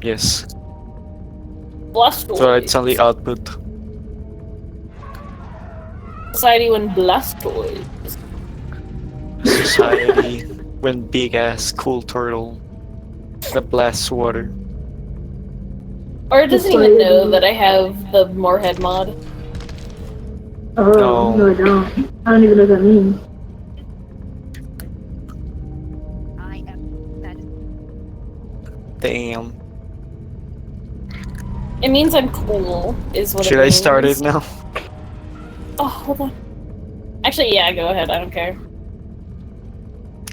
Yes. Blastoise. So it's only output. Society when Blastoise. Society when big ass cool turtle that blasts water. Or it doesn't even know that I have the Moorhead mod. Oh, no I don't. I don't even know what that means. Damn. It means I'm cool, is what Should it I means. start it now? Oh, hold on. Actually, yeah, go ahead. I don't care.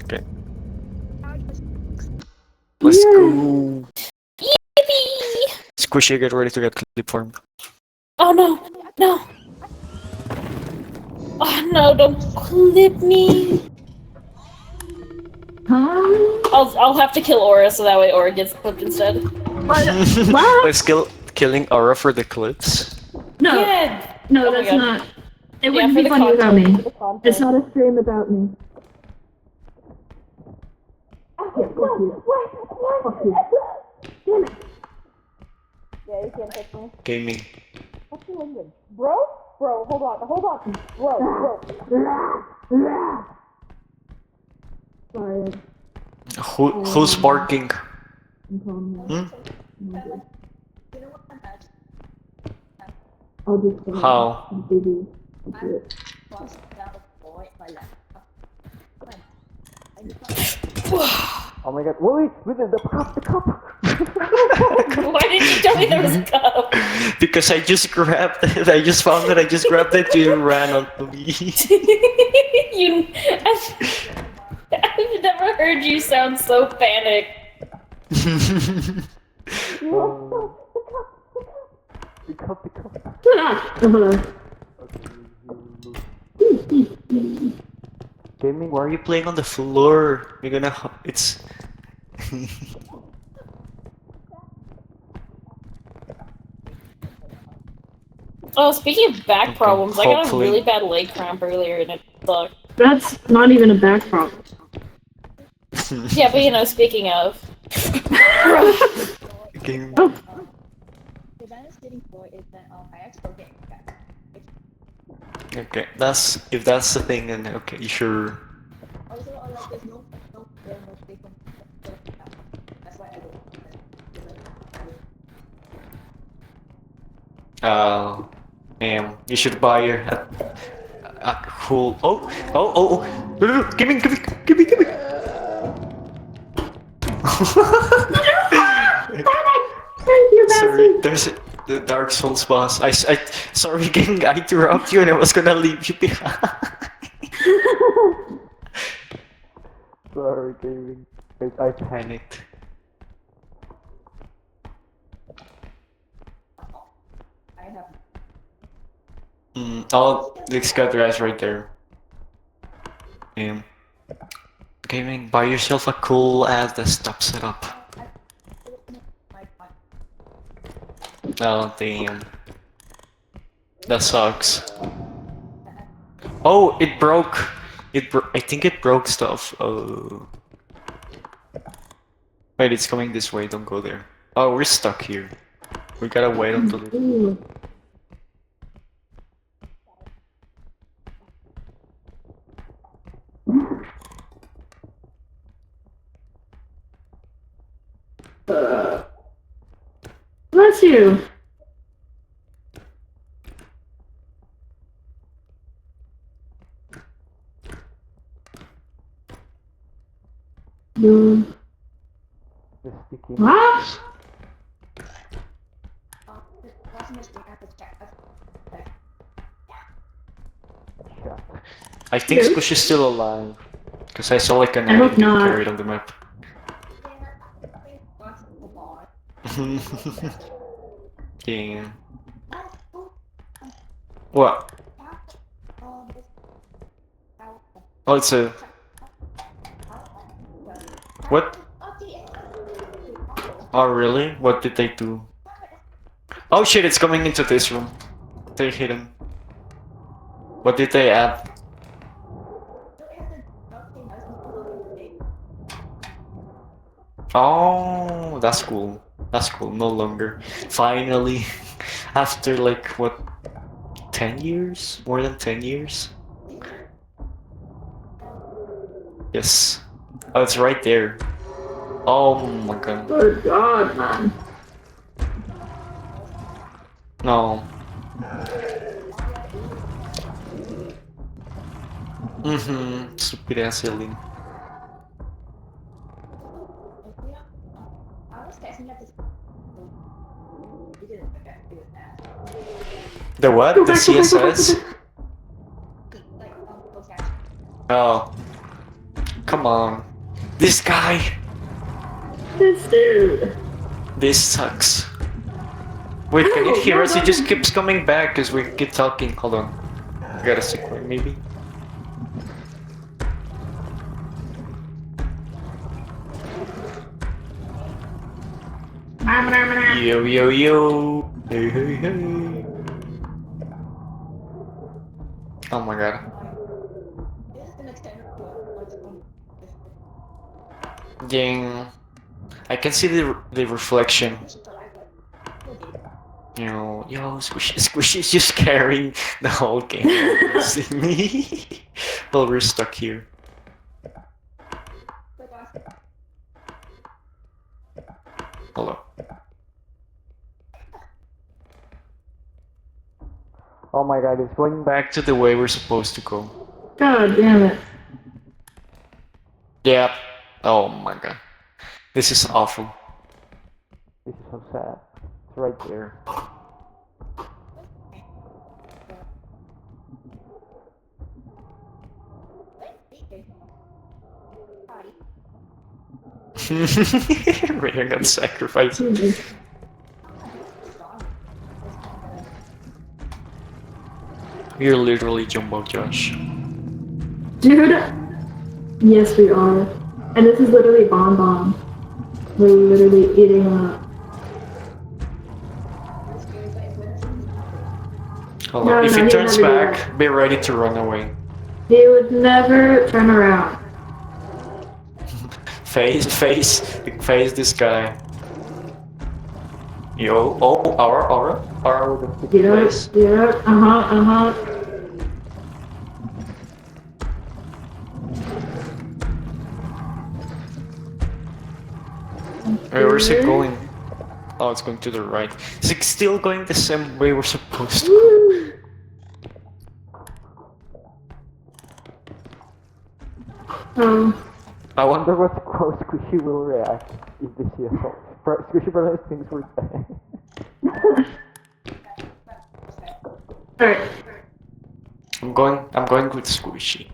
Okay. Let's go. Yippee! Squishy, get ready to get clip formed. Oh no! No! Oh no, don't clip me! I'll have to kill Aura so that way Aura gets clipped instead. What? Let's killing Aura for the clips. No. Yeah! No, Oh my that's God. not. It Yeah, wouldn't for be the funny without me. content. For the content. It's not a stream without me. Fuck you. Fuck you. Damn it. Yeah, you can't touch me. Gaming. What's your language? Bro? Bro, hold on. Bro. Sorry. Who's barking? Hmm? I'll just How? baby. Oh my god, wait, the cup. Why did you tell me there was a cup? Because I just grabbed it, I just found it, I just grabbed it, you ran onto me. I've never heard you sound so panicked. The cup. Hello. Gaming, why are you playing on the floor? You're gonna, it's... Oh, speaking of back problems, I got a hopefully. really bad leg cramp earlier and it sucked. That's not even a back problem. Yeah, but you know, speaking of. Gaming. Oh. Okay, if that's the thing, then okay, sure. You should buy a cool. Oh! No! Give me! Sorry, there's the Dark Souls boss. Sorry, gang, I interrupted you and I was gonna leave you behind. Sorry, gaming. I panicked. Oh, the scout guy's right there. Gaming, buy yourself a cool ass desktop setup. Oh, damn. That sucks. Oh, it broke. I think it broke stuff. Oh. Wait, it's coming this way. Don't go there. Oh, we're stuck here. We gotta wait until. Bless you. What? I think Squish is still alive. Because I saw like an I hope enemy not. carried on the map. Damn. What? Oh, it's a... What? Oh, really? What did they do? Oh shit, it's coming into this room. They're hidden. What did they add? Oh, that's cool. That's cool, no longer. Finally, after like what, 10 years? More than 10 years? Yes. Oh, it's right there. Oh my god. Good God, man. No. Stupid ass alien. The what? Go The back, go back, go back, CSS? go back. Oh. Come on. This guy! This dude. This sucks. Wait, can you No, hear no, us? no, He just no. keeps coming back as we keep talking. Hold on. I got a sequence, maybe? Yo, yo, yo! Hey, hey, hey! Oh my god. Dang. I can see the reflection. Yo, Squishy's just carrying the whole game. See me? Well, we're stuck here. Hello. Oh my god, it's going back to the way we're supposed to go. God damn it. Yeah. Oh my god. This is awful. This is so sad. It's right there. Raider got sacrificed. You're literally Jumbo Josh. Dude. Yes, we are. And this is literally Bon Bon. We're literally eating up. Hold No, on. If no, he he'd turns never do back, be ready to run away. He would never turn around. Face this guy. Yo, oh, aura with a sticky face. Yeah, uh-huh. Wait, where's it going? Oh, it's going to the right. Is it still going the same way we're supposed to? Woo. I wonder what how Squishy will react if they see us. Squishy probably thinks we're dead. Alright. I'm going with Squishy.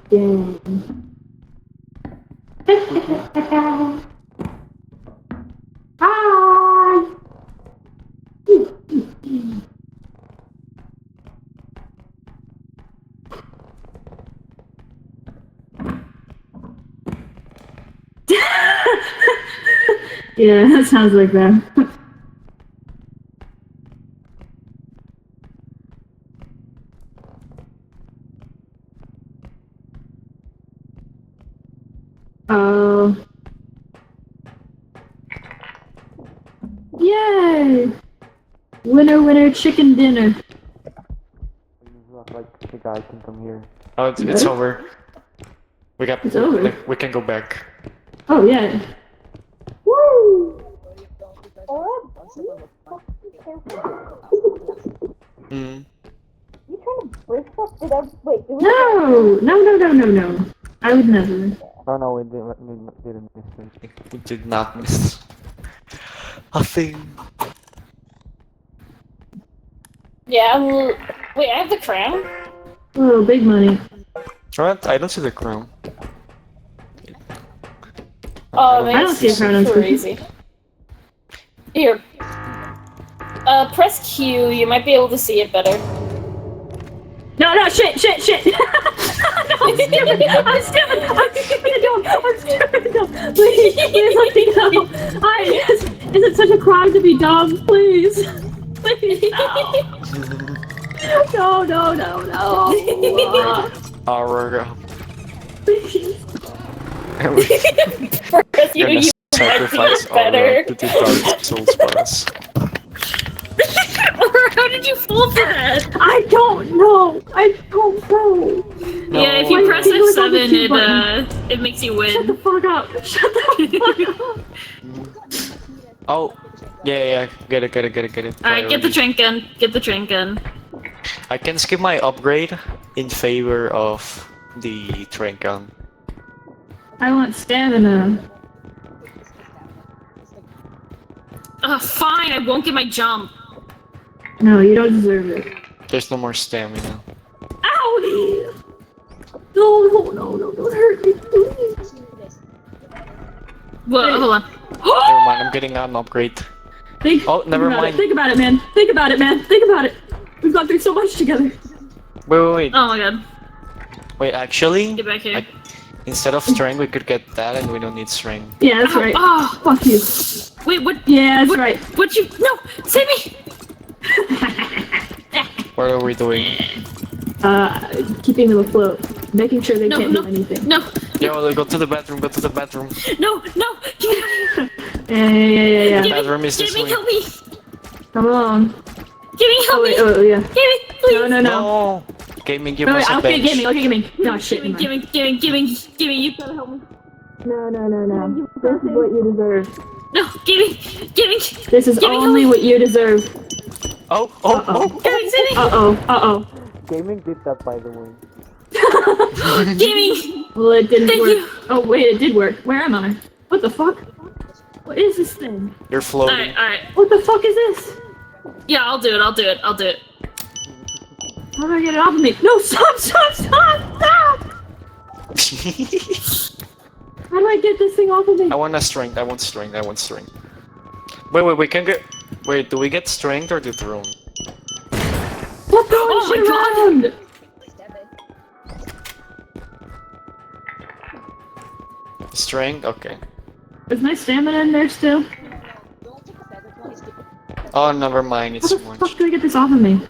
Game. Hi! Yeah, that sounds like that. Yay! Winner, chicken dinner. Not like the guy can come here. Oh, it's over. It's over? Like, we can go back. Oh, yeah. Woo! Mm. You trying to break stuff? Wait, did we? No! I would never. Oh no, we didn't miss anything. We did not miss a thing. Yeah, wait, I have the crown? Oh, big money. What? I don't see the crown. Oh, I don't see a crown on crazy. Here. Press Q, you might be able to see it better. No, shit! No, I'm stupid! No, please, let me go! Is it such a crime to be dumb? Please! Please, no! No! Our Please. Press Q, Gonna you sacrifice all better. to the Dark Souls boss. How did you fall for that? I don't know. I don't know. Yeah, if No, you press finger was on the F7, cue button. it makes you Shut the win. fuck up. Shut the fuck up. Oh, yeah, get it. Alright, get the Priority. train gun. Get the train gun. I can skip my upgrade in favor of the train gun. I want stamina. Fine, I won't get my jump. No, you don't deserve it. There's no more stamina. Owie! No, don't hurt me, please. Whoa, hold on. Never mind, I'm getting an upgrade. Oh, never mind. Think about it, man. Think about it. We've gone through so much together. Wait. Oh my god. Wait, actually, Get back here. instead of string, we could get that and we don't need string. Yeah, that's right. Oh, Fuck you. wait, what? Yeah, that's what, right. What you? No, save me! What are we doing? Keeping them afloat. Making sure they No, can't no, do anything. no, Yo, go to the bathroom. no, get me out of here! Yeah. The bathroom is Get this me, way. help me! Come along. Get me, help me! Oh, yeah. Get me, please! No. No! Gaming, give No, us wait, a okay, bench. gaming. No, shit. Give me, you gotta help me. No. This is what you deserve. No, give me! This is Give me only help. what you deserve. Oh! Give me, save me! Uh-oh. Gaming did that, by the way. Give me! Well, it didn't Thank work. you. Oh, wait, it did work. Where am I? What the fuck? What is this thing? You're floating. Alright. What the fuck is this? Yeah, I'll do it. How do I get it off of me? No, stop! How do I get this thing off of me? I want strength. Wait, we can get... Wait, do we get strength or the throne? What the Oh my shit God. around? Strength? Okay. Is my stamina in there still? Oh, never mind, How it's the one. fuck do I get this off of me?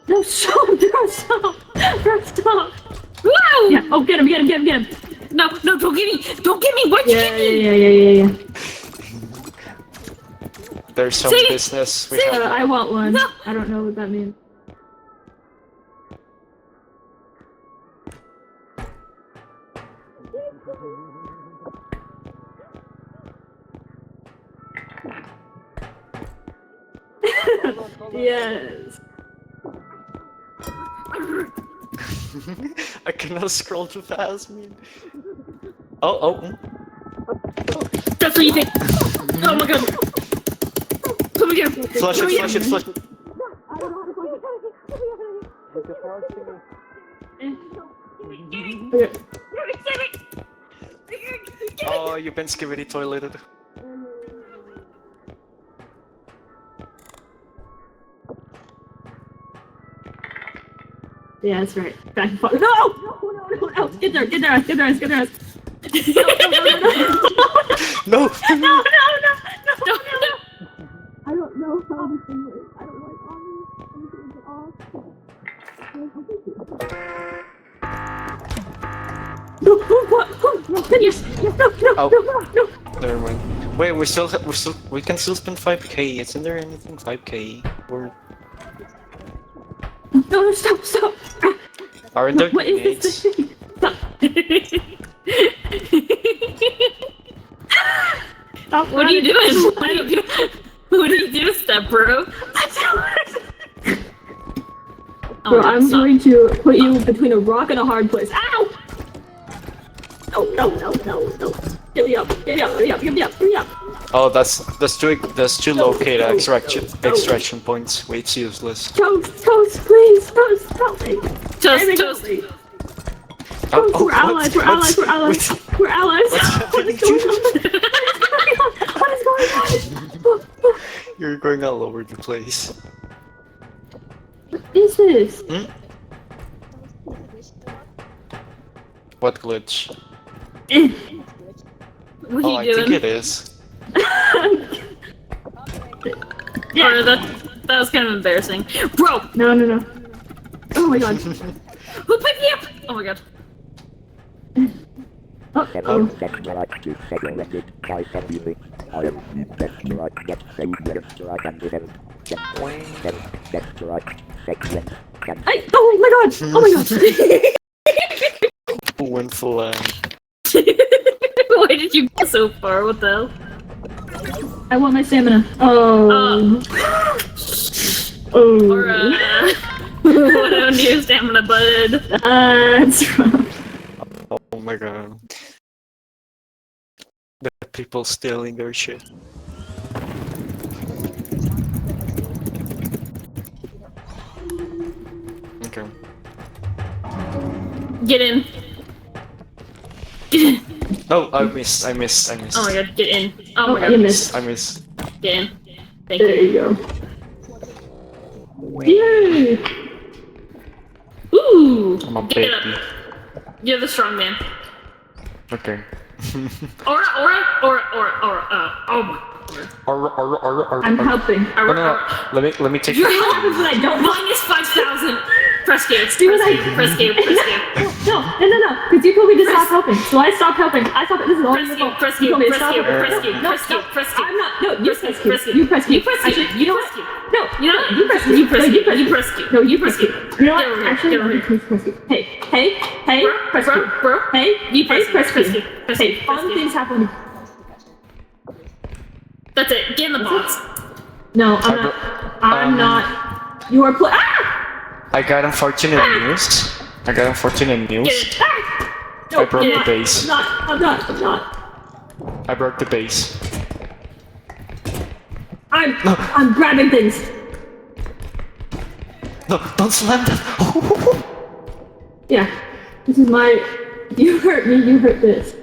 No, stop! Wow! Yeah, oh, get him! No, don't get me! Why'd you get me? Yeah. There's some See? business. We See? have... I want one. No. I don't know what that means. Yes. I cannot scroll too fast, man. Oh. That's what you think. Oh my god. Come here. Flush Come here. it. Okay. Oh, you've been skibidi toileted. Yeah, that's right. Back and forth. No! Get there. No! No. I don't know how this thing works. I don't know it's on me. Let me see it off. No, what? Yes, no. Never mind. Wait, we can still spend 5k. Isn't there anything 5k? Or No, stop. aren't there What is this grenades? thing? Stop. What are you doing? What are you doing, step bro? Oh, Bro, God, I'm stop. going to put you between a rock and a hard place. Ow! No. Get me up. Oh, that's too located extraction points. Wait, it's useless. Toast, please. Toast, help me. Toast. Toast, we're what? allies. We're allies. What's happening to you? What is going on? You're going all over the place. What is this? What glitch? What Oh, are I you think doing? it is. Or that was kind of embarrassing. Bro! No. Oh my god. Who picked me up? Oh my god. Oh, Hello, Desperate is segmented by everything. I am the Desperate that saves Desperate and help. Desperate segment. oh my god! Oh my god! Went flying. Why did you go so far? What the hell? I want my stamina. Oh. Oh. Or, what happened to your stamina, bud? That's rough. Oh my god. The people stealing their shit. Okay. Get in. Get in. Oh, I missed. Oh my god, get in. Oh my Oh, you god, missed. I missed. get in. Thank There you. you go. Yay! Ooh! I'm a Get baby. up. You're the strong man. Okay. Oh my. I'm helping. Oh, no. Let me take You're the- helping, but I don't want. minus 5,000. Press Q. See what I- Press Q. No, because you told me to stop helping, so I stopped helping. I stopped. This is all your fault. Press You Q. told me to Press stop Q. helping. Press Q. No, Press Q. no, Press Q. I'm not. No, you Press press Q, Q. press Q. You press Q. You press Q. Actually, you know what? Press Q. No, You know what? you press Q. You press No, Q. you press You Q. press Q. No, you You press press Q. You know what? Get over here. Actually, Get over no, here. please press Q. Hey, press Q. Bro. Hey, You press press Q. Q. Press Hey, Q. fun things happen. That's it. Get in the box. No, I'm not. I'm not. You are Ah! I got unfortunate news. Get it. Ah! No, I broke I'm the not. base. I'm not. I broke the base. I'm grabbing things. No, don't slam that. Yeah. This is my. You hurt me, you hurt this.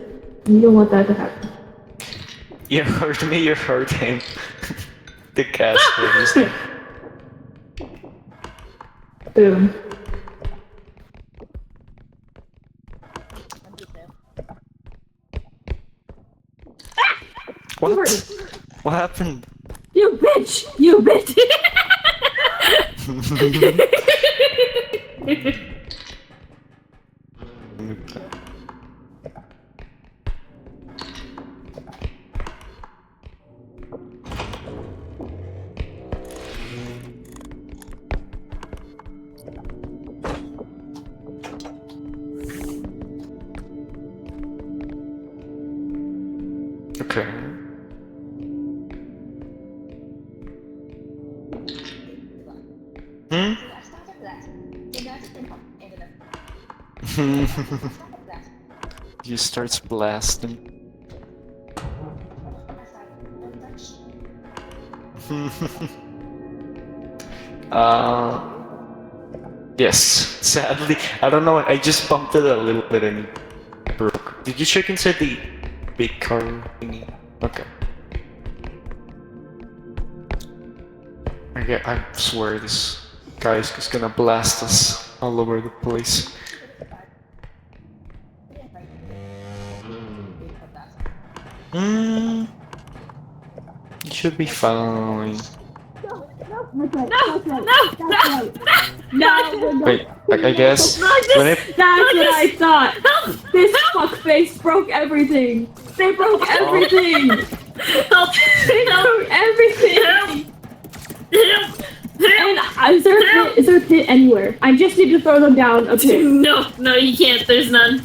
You don't want that to happen. You hurt me, you hurt him. The caster is there. Boom. What? hurt What happened? You bitch! You bitch! Okay. Hmm? You starts blasting. Yes. Sadly, I don't know. I just bumped it a little bit and it broke. Did you check inside the big car thingy? Okay. I swear this guy is just gonna blast us all over the place. Hmm. You should be fine. No! Wait, I guess when it That's what I thought! This fuckface broke everything! They broke everything! Help! They broke everything! And is there a pit anywhere? I just need to throw them down a pit. No, you can't. There's none.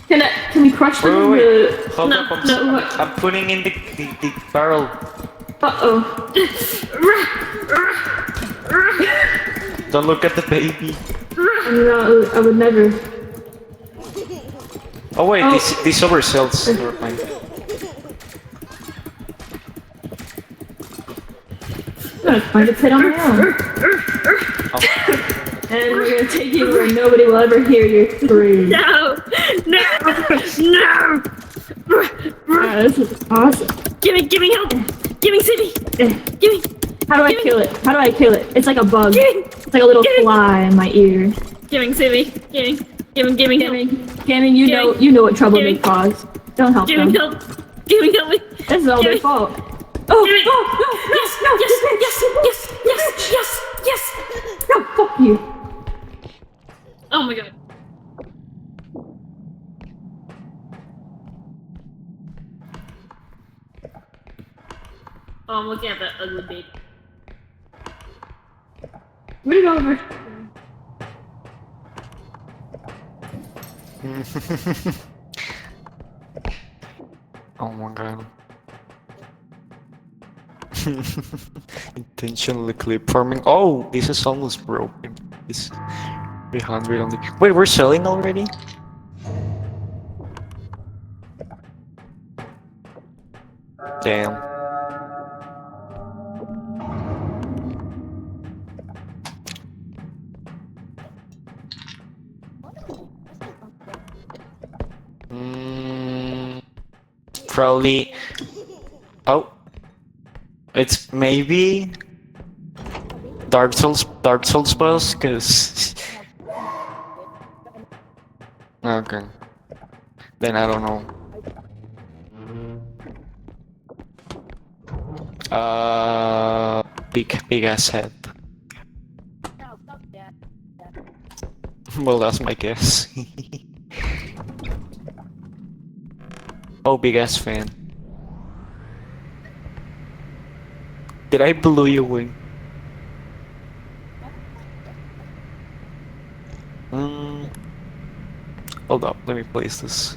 Can we crush them? wait. Hold No, up, no, I'm putting in the barrel. Uh-oh. Don't look at the baby. No, I would never. Oh wait, Oh. these oversells. Never mind. I'm gonna find a pit on my own. And we're gonna take you where nobody will ever hear your scream. No! Wow, this is awesome. Give me help! Give me City! Eh, Give me! How do I kill it? How do I kill it? It's like a bug. It's like a little Give me- fly in my ear. Giving City! Giving help! Gaming, you know what trouble they cause. Don't help Giving them. help! Giving help me! This is all their Giving- fault. Oh, Giving- no, Yes! no, fuck you. Oh my god. Oh, I'm looking at that ugly baby. Read over. Oh my god. Intentionally clip farming. Oh, this is almost broken. This 300 only. Wait, we're selling already? Damn. Probably. Oh, it's maybe Dark Souls boss, cause. Okay. Then I don't know. Big ass head. Well, that's my guess. Oh, big ass fan. Did I blow your wing? Hold up, let me place this.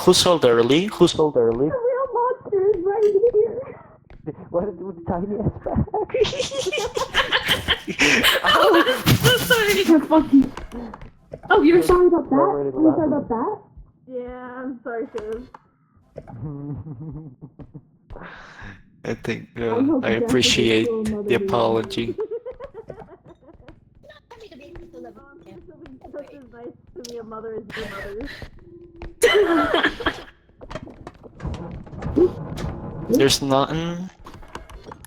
Who sold early? Who sold early? The real monster is right here. What is with tiny ass back? Oh, I'm so sorry. You're fucking. Oh, you're sorry about that? Already You're sorry about that? Yeah, I'm sorry, Shiv. I think hope I Jeff is appreciate still another the dude. apology. Just as nice to be a mother as your mother. There's nothing.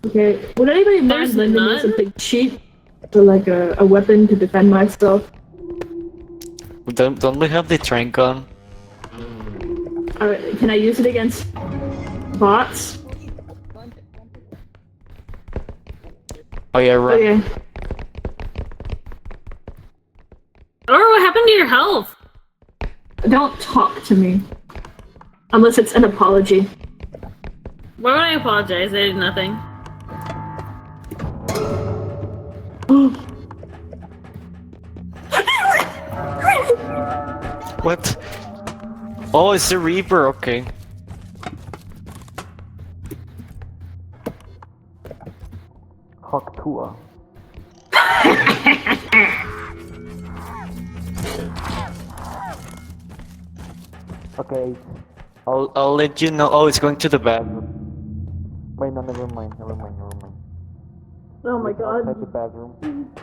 Okay, would anybody mind There's lending me none? something cheap? Or like a weapon to defend myself? Don't we have the train gun? Can I use it against bots? Oh yeah, right. Okay. Or what happened to your health? Don't talk to me. Unless it's an apology. Why would I apologize? I did nothing. What? Oh, it's the Reaper. Okay. Hawktua. Okay. I'll let you know. Oh, it's going to the bathroom. Wait, no, never mind. Oh my god. Outside the bathroom.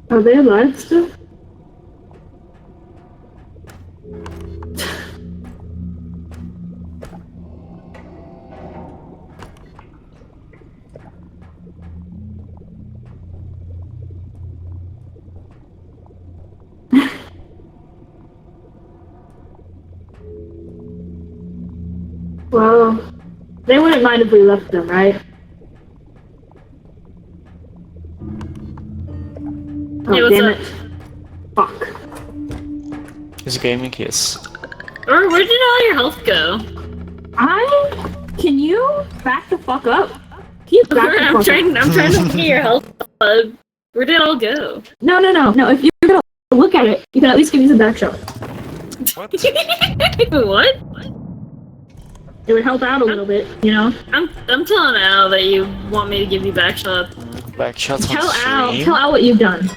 Are they alive still? Well, they wouldn't mind if we left them, right? Oh, Hey, what's damn up? it. Fuck. It's gaming kiss. Or where did all your health go? Can you back the fuck up? Can you back the I'm fuck trying up? to look at your health. Where'd it all go? No. If you're gonna look at it, you can at least give me some back shot. What? What? It would help out a little bit, you know? I'm telling Al that you want me to give you back shot. Back shots on Tell stream. Al what you've done.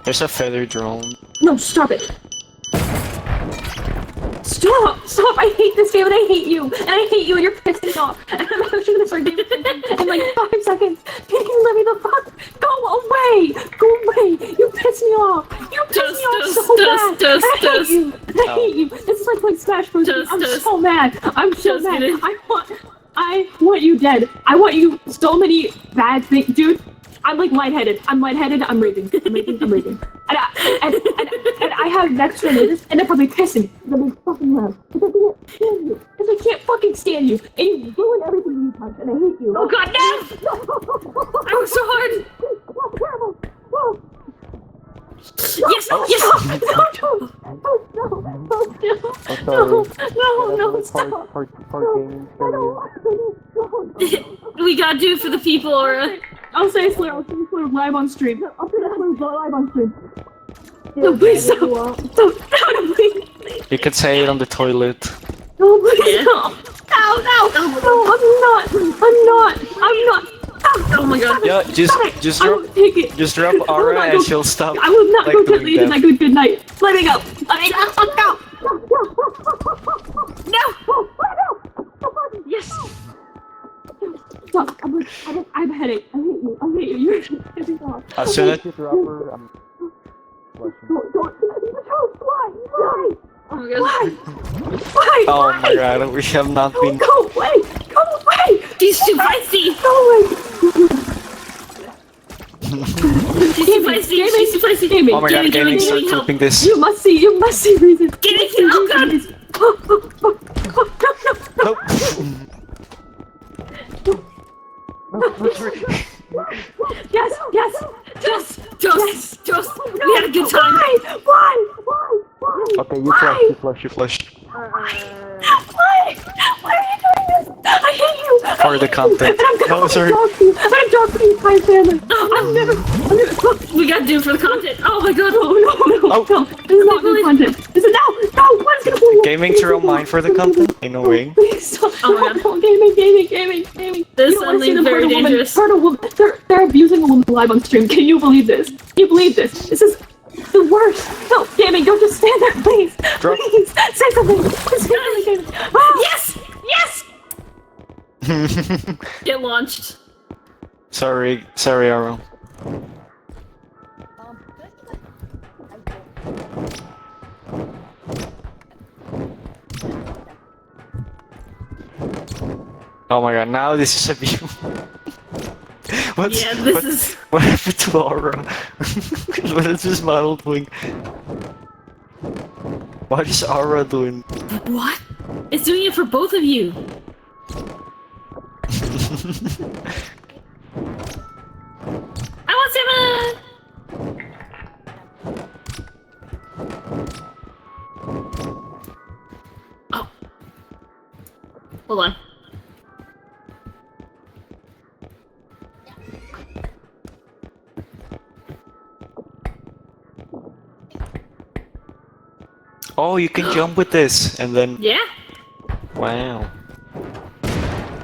There's a feather drone. No, stop it. Stop! I hate this game and I hate you! And I hate you and you're pissing me off! And I'm actually gonna start gaming in like 5 seconds! Can you let me the fuck go away! Go away! You piss me off! You piss me off so bad! I hate you! I hate you! This is like Smash Bros. I'm so mad! I'm so mad! I want you dead! I want you so many bad things, dude! I'm like lightheaded. I'm raging. And I have next gen and they're probably pissing because I'm fucking loud. Because I can't fucking stand you. And you ruin everything you touch and I hate you. Oh god, no! I was so hard! Yes! Yes! No, stop. We gotta do it for the people, Aura. I'll say it live on stream. No, please stop. No, please. You can say it on the toilet. No, please stop. No, I'm not. Oh my god. Yeah, just I drop, won't take it. just drop Aura and she'll stop. I will not like, go doing get that. Lead and good night. Let me go. Go. No! Yes. Stop. I have a headache. I hate you. You're pissing me off. As soon as you drop her, I'm Don't. Why? Oh my god. Why? Oh my god, we have not been. Go away! She's too feisty! Go away! She's too feisty! Gaming. Oh my god, gaming, start help. flipping this. You must see reason. Gaming, oh god! Nope. Yes. Just, we had a good time. Why? Okay, you flush. Why are you doing this? I hate you. For the content. And I'm gonna No, sorry. dog you. I'm gonna dog you, my family. I'm never. We gotta do it for the content. Oh my god. No. This is not good content. This is no. What is gonna be? Gaming to mine for the content? In a way. Please stop. Oh my god. Gaming. This You don't wanna see is them very hurt a woman. dangerous. Hurt a woman. They're abusing a woman live on stream. Can you believe this? This is the worst. No, gaming, don't just stand there, please. Drop. Please, say something. Gaming. Oh. Yes! Get launched. Sorry, Aaron. Oh my god, now this is a view. Yeah, this is... What happened to Aura? What is this model doing? What is Aura doing? What? It's doing it for both of you. I want Simon! Oh. Hold on. Oh, you can jump with this, and then... Yeah? Wow.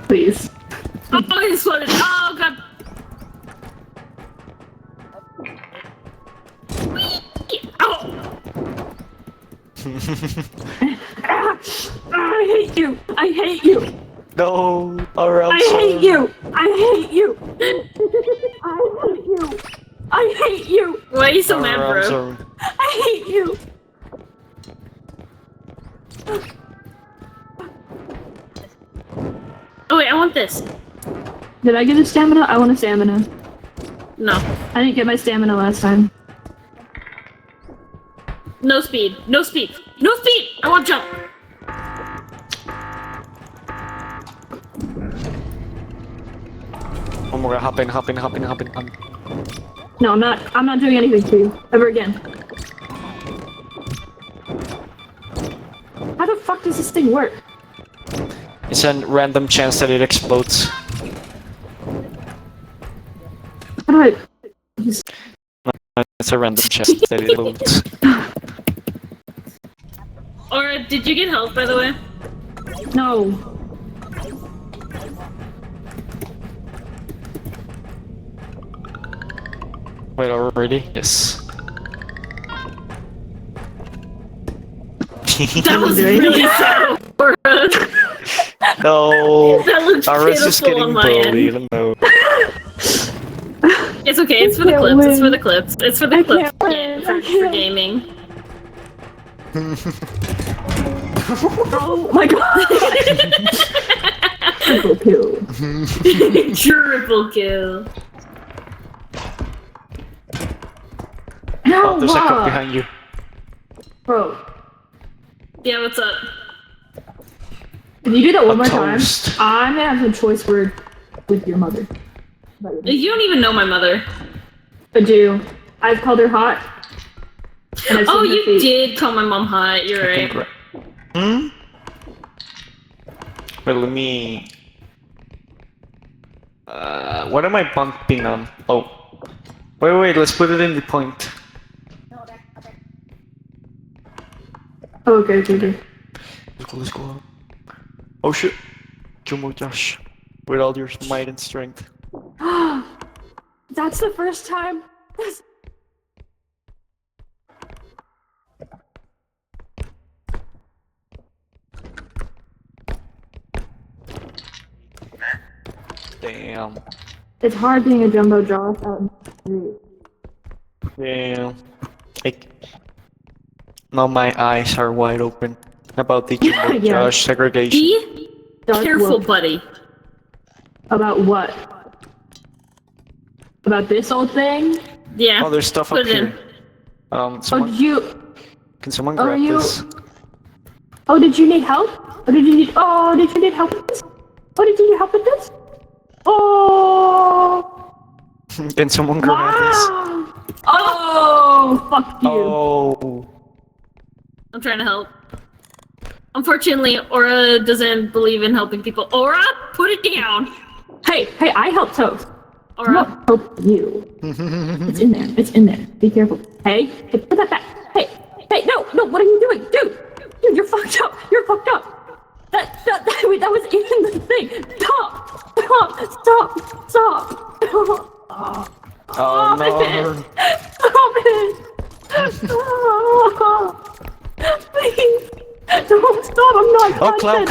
Please. Oh, I exploded. Oh, god. Oh! I hate you. No, or else... I hate you. I hate you. Why are you so mad, bro? I hate you. Oh wait, I want this. Did I get a stamina? I want a stamina. No. I didn't get my stamina last time. No speed. No speed. No speed! I want jump. Oh my god, hop in. No, I'm not doing anything to you. Ever again. How the fuck does this thing work? It's a random chance that it explodes. How do I? It's a random chance that it explodes. Or did you get health, by the way? No. Wait, already? Yes. That was really sad, Aura. No. That looks Aura's just pitiful getting on my bullied. end. No. It's okay, it's for the can't clips, it's for win. the clips. It's for the I clips can't win, I for can't. gaming. Oh my god! Triple kill. Triple kill. No, Oh, there's a cup what? behind you. Bro, Yeah, what's up? if you do that one A more time, toast. I'm gonna have a choice word with your mother. You don't even know my mother. I do. I've called her hot. And I've Oh, seen her you feet. did call my mom hot, you're right. Hmm? Wait, let me... what am I bumping on? Oh. Wait, let's put it in the point. Oh, okay. Let's go. Oh shit. Kill more Josh. With all your might and strength. That's the first time. Damn. It's hard being a jumbo Josh out in the street. Damn. Like, now my eyes are wide open about the Jumbo Yeah. Josh segregation. Be Dark careful, wolf. buddy. About what? About this old thing? Yeah. Oh, there's stuff put up it in. here. Oh, Someone, did you? can someone Oh, grab you- this? Oh, did you need help? Or did you need? Oh, did you need help with this? Oh, did you need help with this? Oh! Can someone grab this? Wow! Oh, fuck you! Oh. I'm trying to help. Unfortunately, Aura doesn't believe in helping people. Aura, put it down! Hey, I helped Toast. I'm Aura. not helping you. It's in there. It's in there. Be careful. Hey, put that back. Hey, no, what are you doing, dude, you're fucked up. You're fucked up. That was in the thing. Stop. Oh no. Stop it. Please. Don't stop. I'm not. Oh, clown.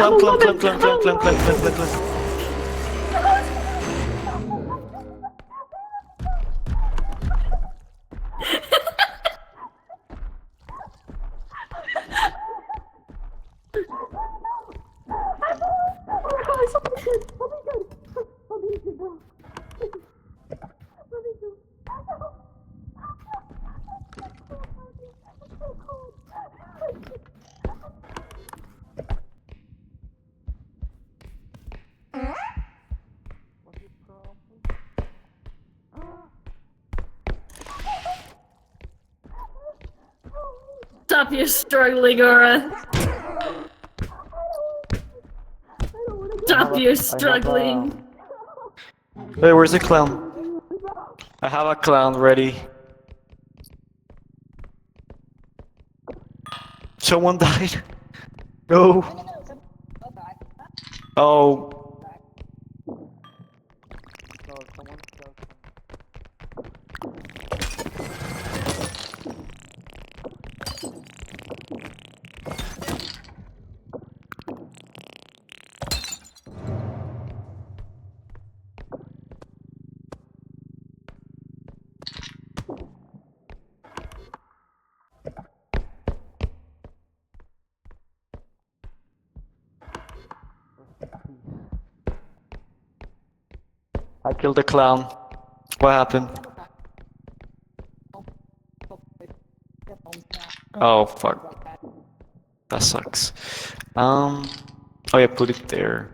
Stop your struggling, Aura. Stop your struggling. Hey, where's the clown? I have a clown ready. Someone died. No. Oh. I killed the clown. What happened? Oh fuck. That sucks. Oh yeah, put it there.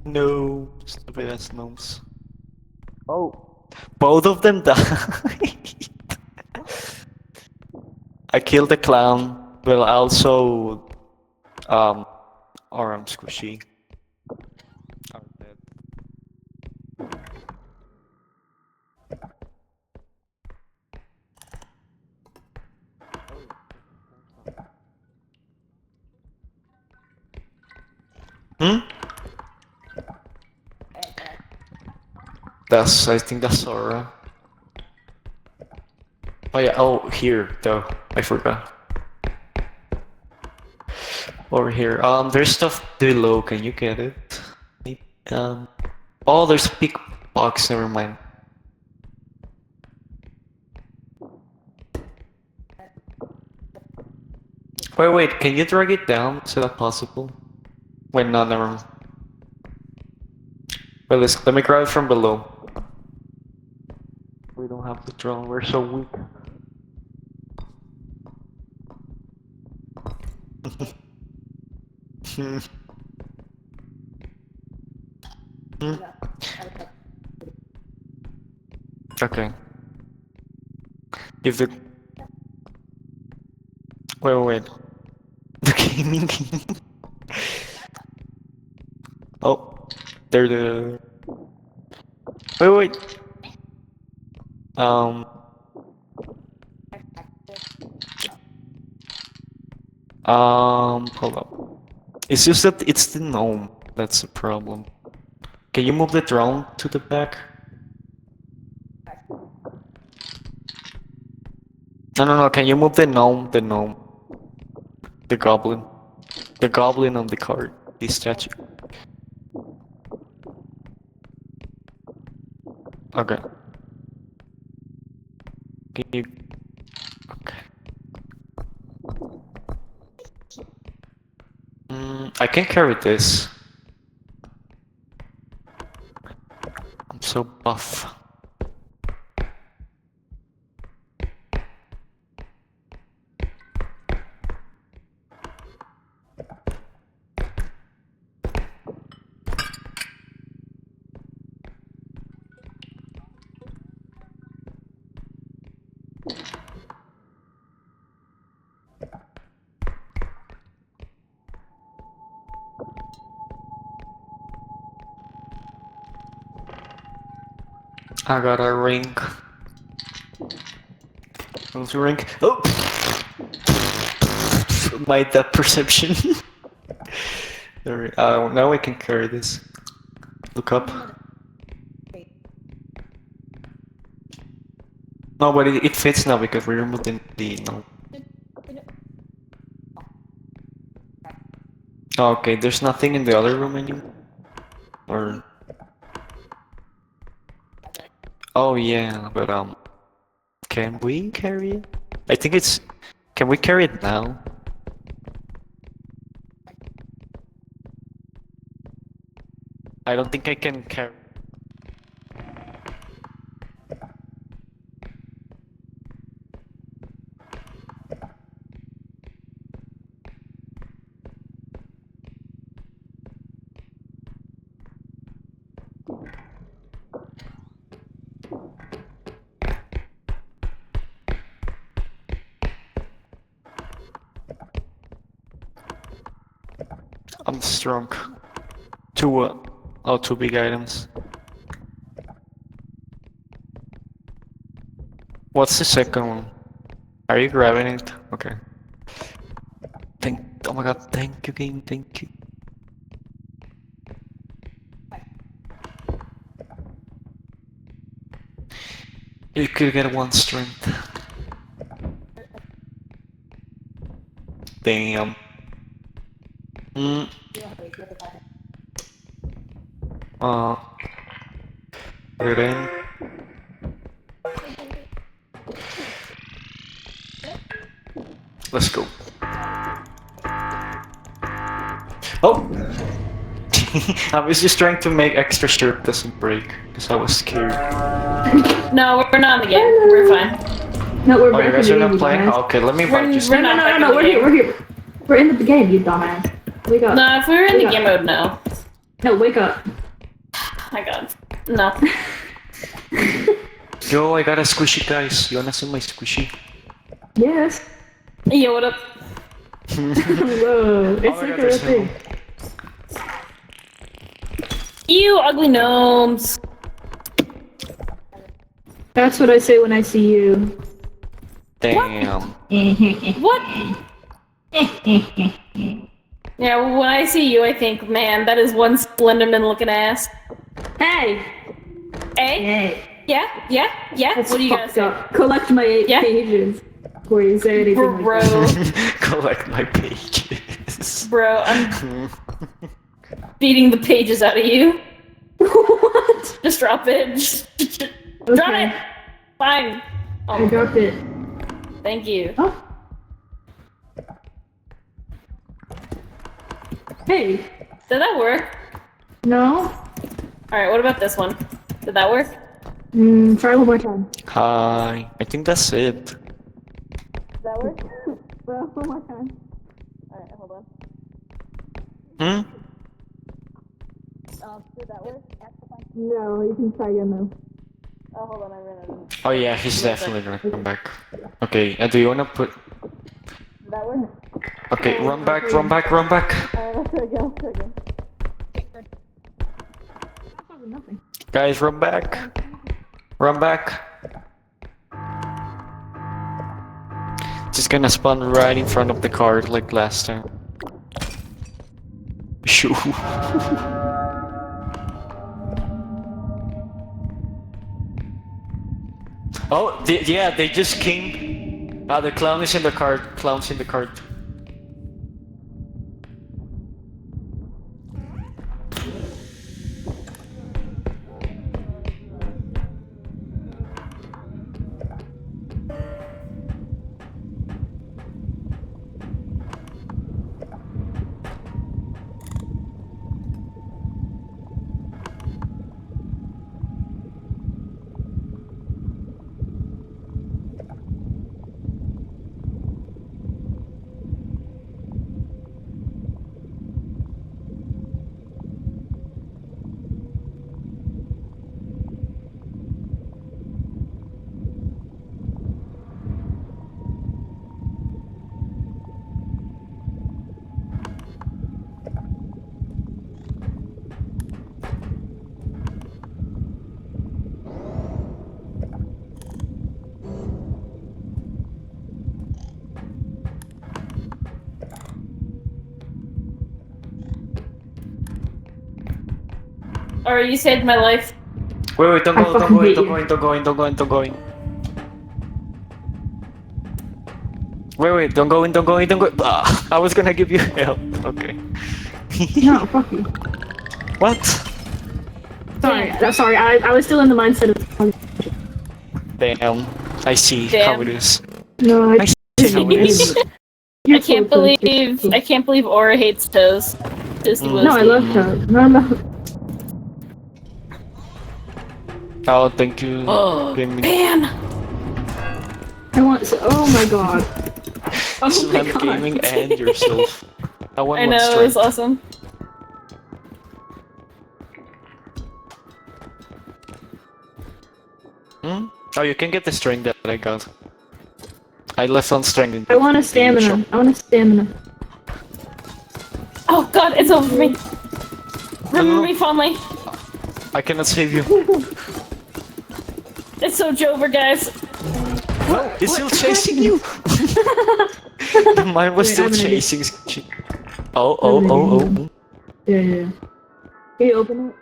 No, stupid ass gnomes. Oh, both of them died. I killed the clown, but I also Or I'm squishy. Or dead. Hmm? I think that's Sora. Oh yeah, oh, here, though. I forgot. Over here. There's stuff below, can you get it? Um, oh, there's a big box, never mind. Wait, can you drag it down? Is that possible? Wait, no, never mind. Wait, let me grab it from below. We don't have the drone, we're so weak. Hmm. Hmm. Okay. Give the... Wait. The gaming game. Oh, they're the... Wait. Hold up. It's just that it's the gnome that's the problem. Can you move the drone to the back? No, can you move the gnome? The goblin. The goblin on the card. The statue. Okay. Can you... Okay. I can carry this. I'm so buff. I got a ring. What's a ring? Oh! My depth perception. Now I can carry this. Look up. No, but it fits now because we removed the no. Oh, okay, there's nothing in the other room anymore? Or... Oh yeah, but can we carry it? I think it's... Can we carry it now? I don't think I can carry... I'm strong. Two big items. What's the second one? Are you grabbing it? Okay. Oh my god, thank you game, thank you. You could get one strength. Damn. Put it in. Let's go. Oh! I was just trying to make extra sure it doesn't break, because I was scared. No, we're not in the game. We're fine. No, we're Oh, you back guys in are the not game, playing? you Oh, okay, let me watch this. We're not back in the we're game. here. We're in the game, you dumbass. Wake up. No, if we were in the Wake game up. mode, no. No, wake up. My god. No. Yo, I got a squishy, guys. You wanna see my squishy? Yes. Yo, what up? Whoa, it's Oh my like god, a real there's thing. You ugly gnomes. That's what I say when I see you. Damn. What? Yeah, when I see you, I think, man, that is one Slenderman-looking ass. Hey! Eh? Hey! Yeah? That's What do you gotta fucked say? up. Collect my 8 Yeah? pages before you say anything Bro, like that. Collect my pages. bro, I'm beating the pages out of you. What? Just drop it. Just drop Okay. it. Fine. I Oh, dropped it. thank you. Oh. Hey. Did that work? No? Alright, what about this one? Did that work? Try one more time. Hi. I think that's it. Did that work? Well, one more time. Alright, hold on. Hmm? Did that work? No, you can try again though. Oh, hold on, I ran out of... Oh yeah, he's definitely gonna come back. Okay, do you wanna put... Did that work? Okay, run back, run back, run back. Alright, let's try again. Nothing. Guys, run back. Run back. Just gonna spawn right in front of the card like last time. Shoo. Oh, yeah, they just came. The clown is in the card. Clown's in the card. Alright, you saved my life. Wait, don't I go, don't fucking go in, hate don't you. go in, don't go in, don't go in, don't go in. Wait, don't go in, don't go in, don't go. Ah, I was gonna give you help. Okay. No, fuck you. What? Sorry, I was still in the mindset of... Damn. I see Damn. how it is. No, I see how it is. You're I can't cool, too. believe I can't believe Aura hates toes. Disney was. No, I love toes. No. Oh, thank you. Oh, Gaming. man! I want... Oh my god. Oh my Slam god. gaming and yourself. I want I one know, it was strength. awesome. Hmm? Oh, you can get the strength that I got. I left on strength in I want a in the stamina. shop. I want a stamina. Oh god, it's over me! Remember No. me fondly. I cannot save you. It's so Jover, guys. What? It's still chasing you! Mine was Wait, I still have an idea. chasing. Oh. Yeah. Can you open it?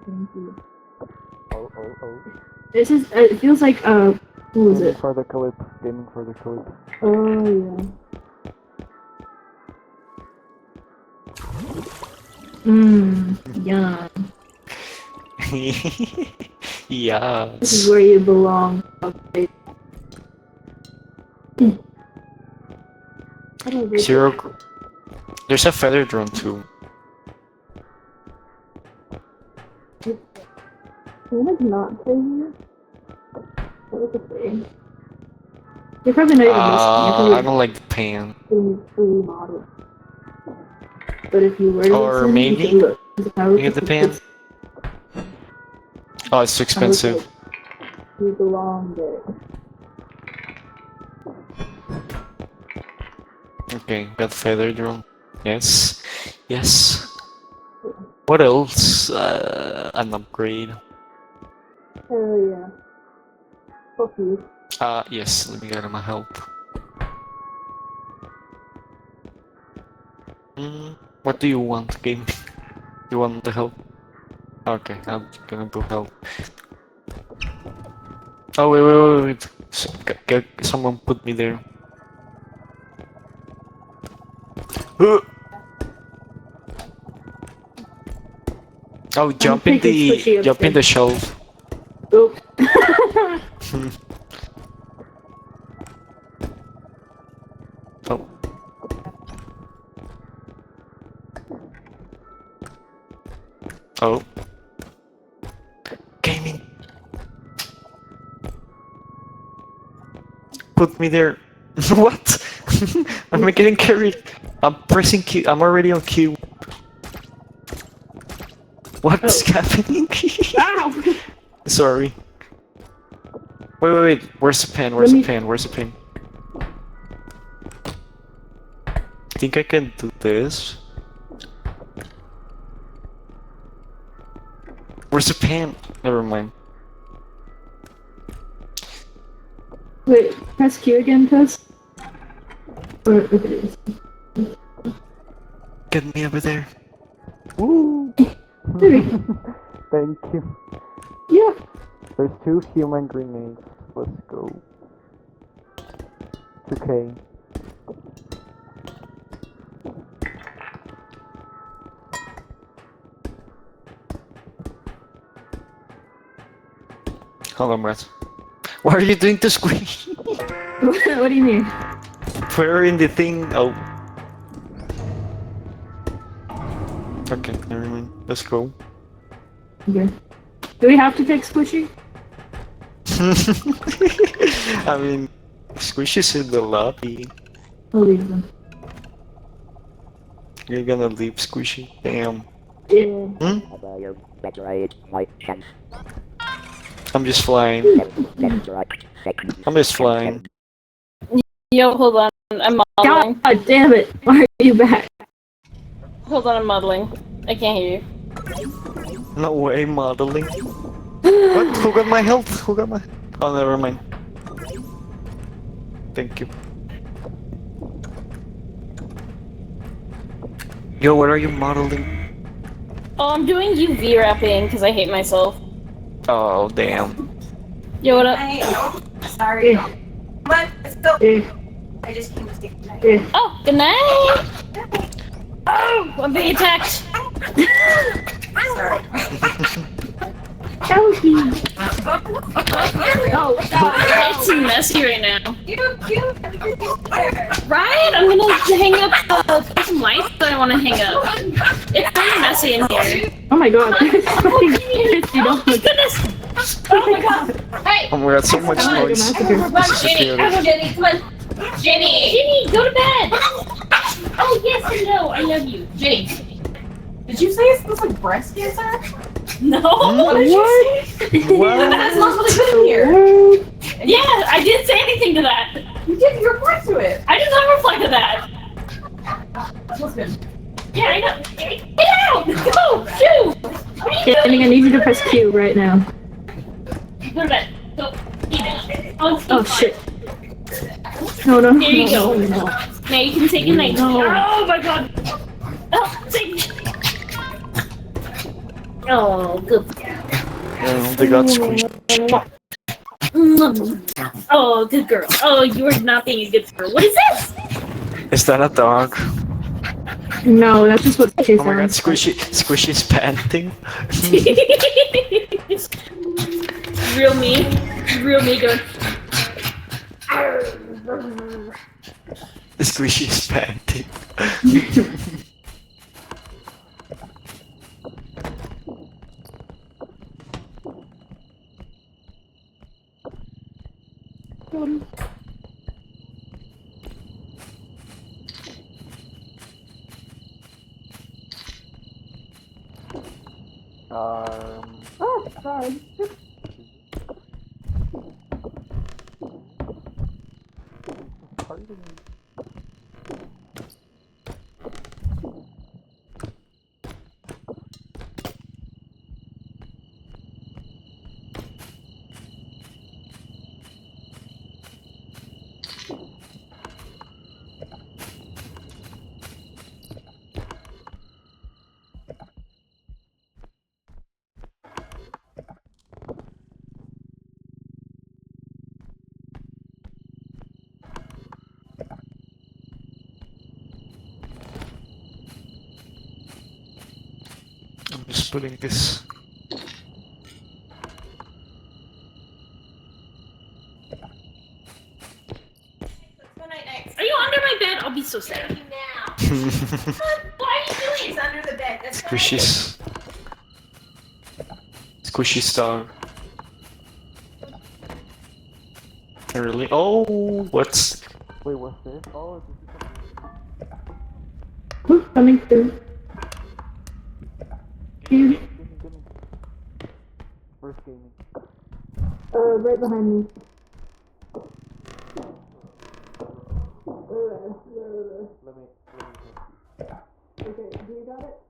Thank you. This is... it feels like, who is it? For the clip. Gaming for the clip. Oh, yeah. Yum. This is Yes. where you belong. Okay. How do I break it? Zero. There's a feather drone too. Can you like not say here? What was it saying? You're probably not even listening. You're I probably don't like the pan. doing free model. But if you were to Or listen, maybe you could look. you get the pan. Oh, it's too expensive. You belong there. Okay, got feather drone. Yes. What else? An upgrade. Hell yeah. Fuck you. Yes, let me get my help. What do you want, game? You want the help? Okay, I'm gonna go help. Oh, wait. Someone put me there. Oh, jump in taking Squishy the shelf. Oop. Oh. Oh. Gaming. Put me there. What? I'm getting carried. I'm pressing Q. I'm already on Q. What's happening? Ow! Sorry. Wait. Where's the pen? Where's the pen? Where's the pen? Think I can do this? Where's the pen? Never mind. Wait, press Q again, Tess? Or if it is. Get me over there. Woo! Thank you. Yeah. There's 2 human grenades. Let's go. It's okay. Hold on, Brett. What are you doing to Squeeze? What do you mean? Put her in the thing. Oh. Okay, never mind. Let's go. Okay. Do we have to take Squishy? I mean, Squishy's in the lobby. I'll leave them. You're gonna leave Squishy? Damn. Yeah. I'm just flying. I'm just flying. Yo, hold on. I'm modeling. God damn it! Why are you back? Hold on, I'm modeling. I can't hear you. No way, modeling. What? Who got my health? Who got my... Oh, never mind. Thank you. Yo, what are you modeling? Oh, I'm doing UV wrapping because I hate myself. Oh, damn. Yo, what up? Sorry. But it's still. Eh, I just came to say goodnight. eh. Oh, good night! Oh, I'm being attacked! Sorry. Chelsea! Oh, It's messy right now. You. Right? I'm gonna hang up there's some lights that I wanna hang up. It's pretty messy in here. oh my god. It's fucking pissed you Oh don't my look. goodness! Oh my god! Hey! Oh my god, so much Sound like a noise. massacre. This is Jenny, scary. come on, Jenny, come on! Jenny, go to bed! Oh yes and no, I love you. Jenny. Did you say it smells like breast cancer? No! What did you say? What? That smells really good in here. Yeah, I didn't say anything to that. You didn't reply to it. I did not reflect to that. That smells good. Yeah, I know. Get out! Go! Shoot! What are you I doing? need you to press Q right now. Go to bed. Go. Eat it. Oh, Oh shit. No. There you go. No. Now you can take a night. No. Oh my god. Oh, take. Oh, good. Oh, they got squished. Oh, good girl. Oh, you are not being a good girl. What is this? Is that a dog? No, that's just what she Oh my god, sounds. Squishy's panting. Real me. Real me going. Squishy's panting. Oh, sorry. just putting this. Good night, night. Are you under my bed? I'll be so sad. You now. Why are you doing? He's under the bed. That's Squishy's. Squishy star. Really? Oh, what's? Wait, what's this? Oh, Who's coming through? Dude, first gaming. right behind me. Let me. Okay, do you got it?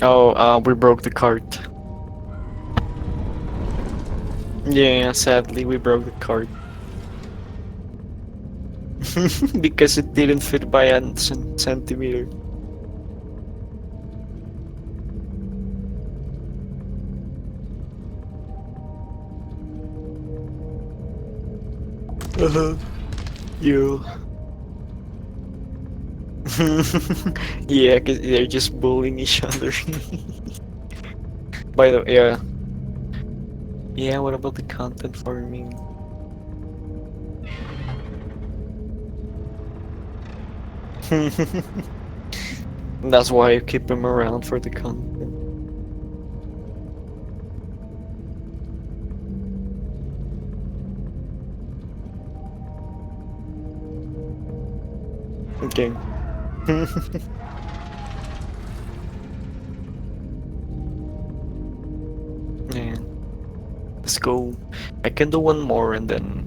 Oh, we broke the cart. Yeah, sadly we broke the cart. Because it didn't fit by a centimeter. You. Yeah, cause they're just bullying each other. By the way, yeah. Yeah, what about the content farming? That's why I keep him around for the content. Okay. Yeah. Let's go. I can do one more and then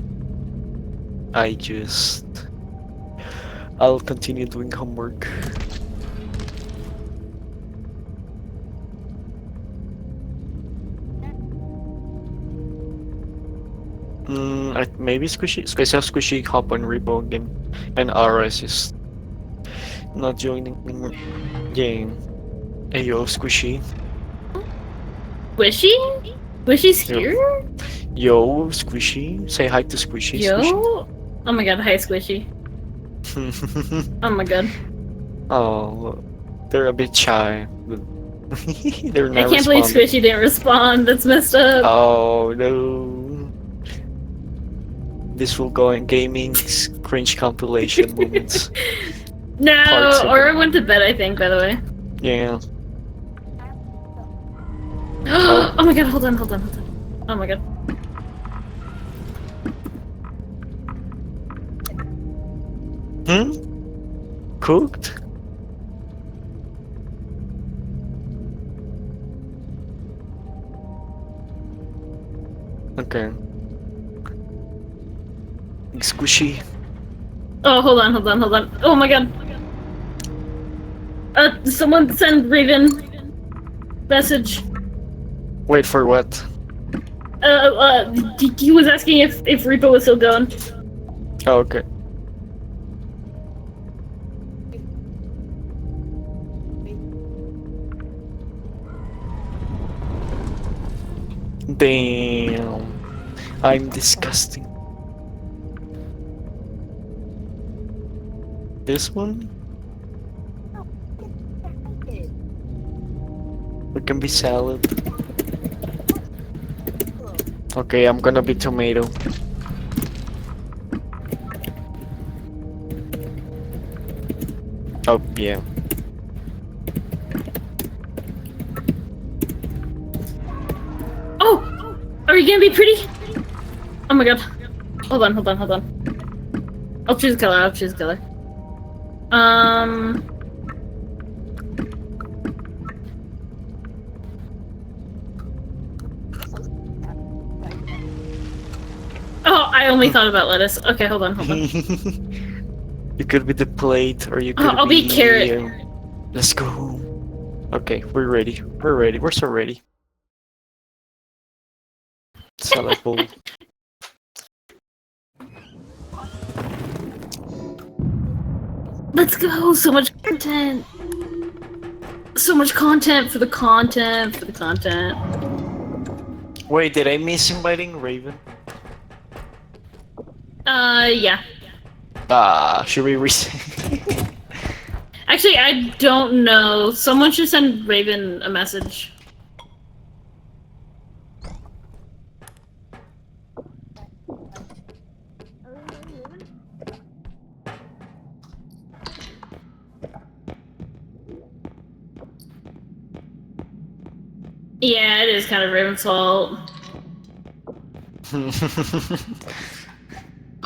I'll continue doing homework. Maybe Squishy. Because I have Squishy hop on R.E.P.O again, and RS is not joining anymore. Game. Ayo, Squishy. Squishy? Squishy's Yo. here? Yo, Squishy. Say hi to Squishy. Yo? Oh my god, hi Squishy. Squishy. Oh my god. Oh, they're a bit shy. But they're I not can't believe responding. Squishy didn't respond. That's messed up. Oh no. This will go in gaming's cringe compilation moments. No, Parts of or it. I went to bed, I think, by the way. Yeah. Oh my god, hold on. Oh my god. Cooked? Okay. Squishy. Oh, hold on. Oh my god. Someone send Raven message. Wait for what? He was asking if R.E.P.O was still going. Oh, okay. Damn. I'm disgusting. This one? We can be salad. Okay, I'm gonna be tomato. Oh, yeah. Oh! Are you gonna be pretty? Oh my god. Hold on. I'll choose a color. Oh, I only thought about lettuce. Okay, hold on. You could be the plate, or you could I'll be carrot. Let's go. Okay, we're ready. We're so ready. Salad bowl. Let's go! So much content! So much content for the content. Wait, did I miss inviting Raven? Yeah. Should we reset? Actually, I don't know. Someone should send Raven a message. Yeah, it is kind of Raven's fault.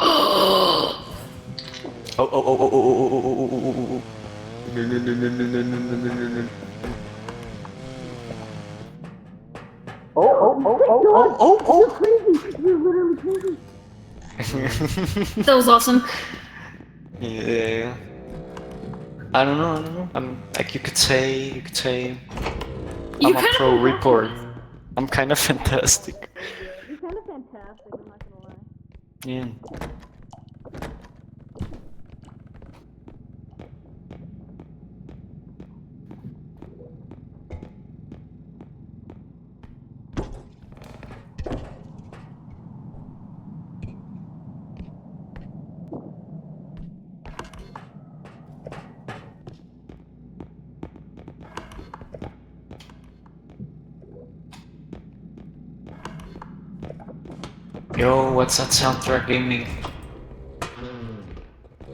Oh. No. That was awesome. Yeah. I don't know. Like you could say I'm a kind pro of report. I'm kind of fantastic. You're kind of fantastic. I'm not gonna lie. Yeah. Yo, what's that soundtrack gaming?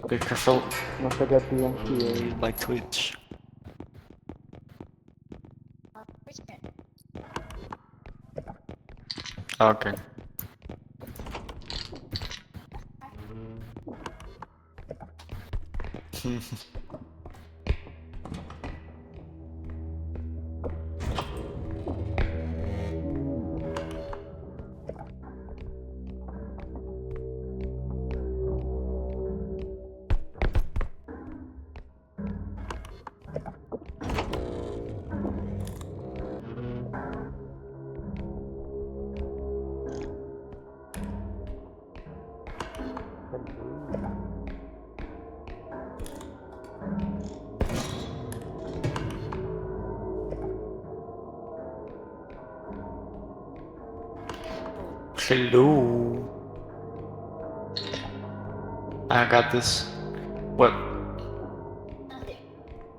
Be careful, don't forget the MTA by Twitch. Okay. Hello. I got this. What?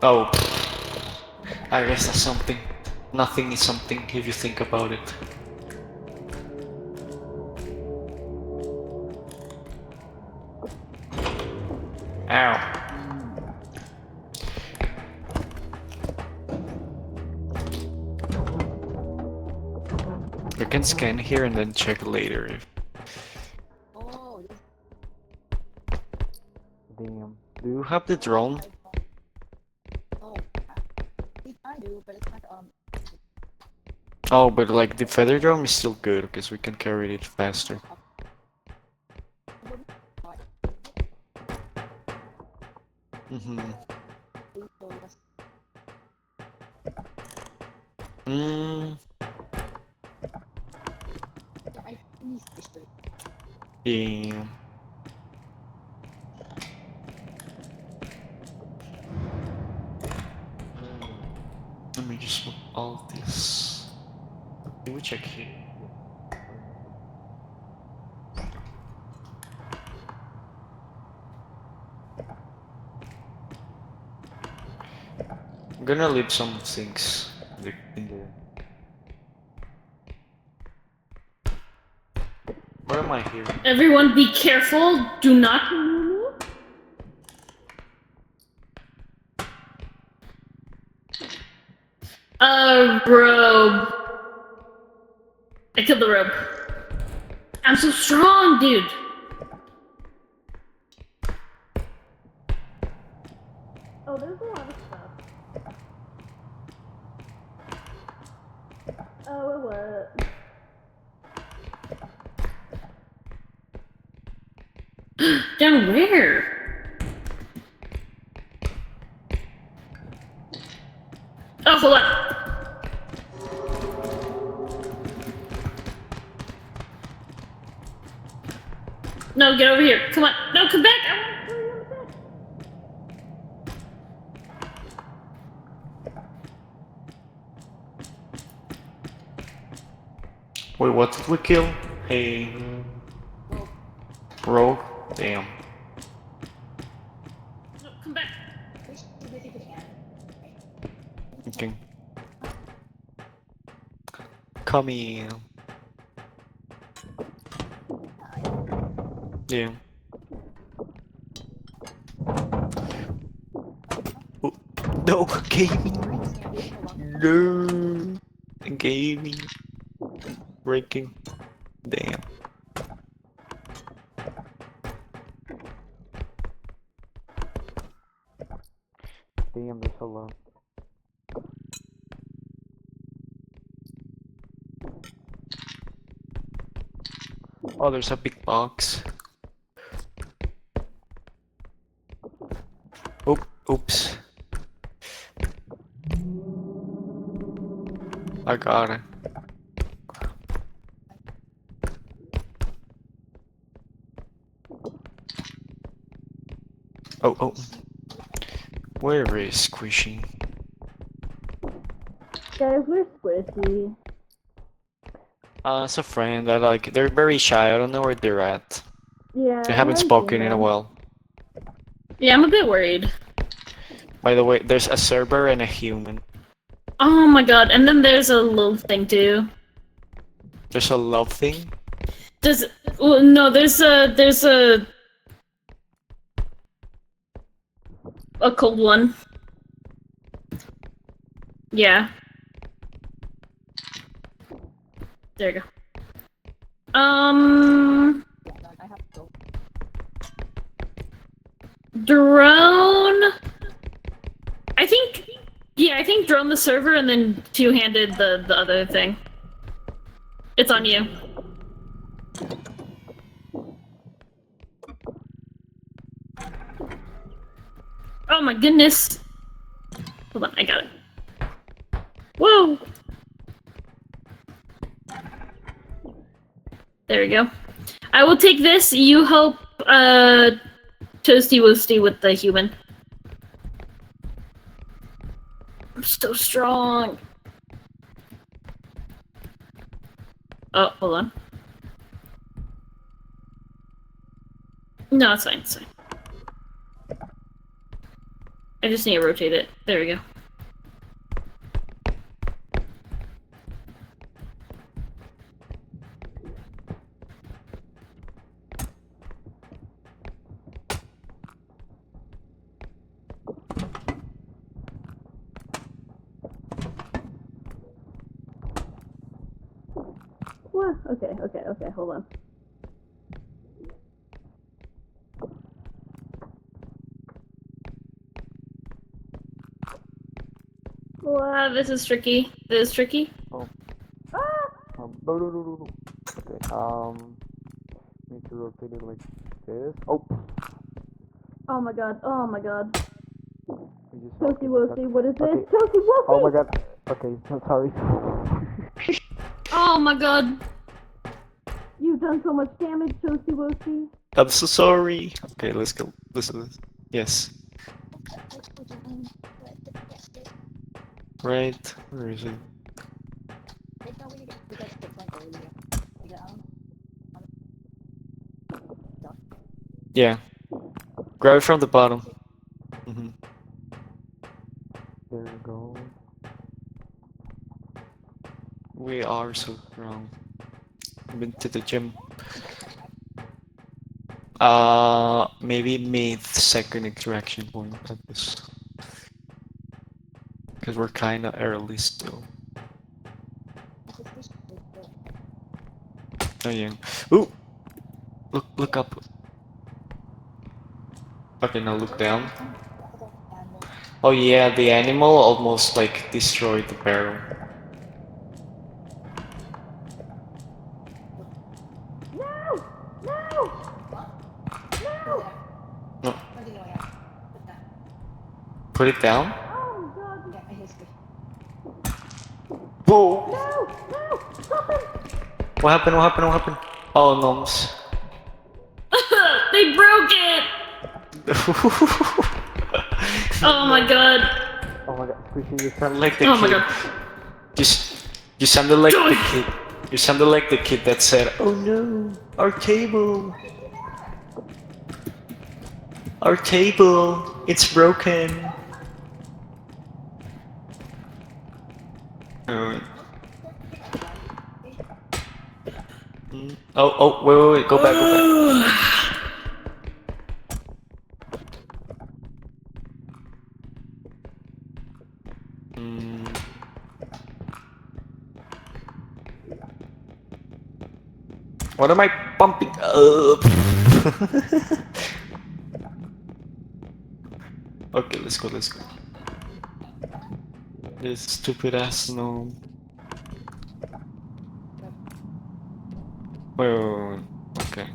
Oh, I guess that's something. Nothing is something if you think about it. Ow. You can scan here and then check later if. Damn. Do you have the drone? Oh, but like the feather drone is still good because we can carry it faster. Mm-hmm. Mm. Yeah. Let me just put all this. Can we check here? I'm gonna leave some things in there. Where am I here? Everyone, be careful. Do not. Robe. I killed the robe. I'm so strong, dude. Oh, there's a lot of stuff. Oh, what? Down where? Oh, hold on. No, get over here. Come on. No, come back. I want to throw you on the back. Wait, what did we kill? A rogue? Damn. No, come back. Okay. Come in. Yeah. Oh, no, gaming. No. Gaming. Breaking. Damn. Damn, there's a lot. Oh, there's a big box. Oops. I got it. Oh, oh. Where is Squishy? Guys, we're squishy. It's a friend. They're very shy. I don't know where they're at. Yeah. They haven't spoken in a while. Yeah, I'm a bit worried. By the way, there's a server and a human. Oh my god, and then there's a little thing too. There's a love thing? Does well, no, there's a cold one. Yeah. There you go. Drone. I think drone the server and then two-handed the other thing. It's on you. Oh my goodness. Hold on, I got it. Whoa! There we go. I will take this. You help, Toasty Woosty with the human. I'm so strong. Oh, hold on. No, it's fine, it's fine. I just need to rotate it. There we go. What? Okay, hold on. Wow, this is tricky. This is tricky. No. Okay, need to rotate it like this. Oh! Oh my god, oh my god. We just Toasty Woasty, what is this? Okay. Toasty Woasty! Oh my god. Okay, I'm sorry. Oh my god. You've done so much damage, Toasty Woasty. I'm so sorry. Okay, let's go. Listen. Yes. Right. Where is it? Yeah. Grab it from the bottom. Mm-hmm. There we go. We are so strong. I've been to the gym. Maybe mid-second interaction point at this. Because we're kinda early still. Oh yeah. Ooh! Look up. Okay, now look down. Oh yeah, the animal almost like destroyed the barrel. No! No! No! No. Put it down? Oh god! Whoa! No! No! Stop it! What happened? What happened? What happened? Oh, gnomes. They broke it! Oh my god. Oh my god, Squishy, you sound like the Oh kid. my god. You sounded like the kid. You sounded like the kid that said, "Oh no, our table. Our table, it's broken." Oh, wait, go back. What am I bumping up? Okay, let's go. This stupid ass gnome. Wait. Okay.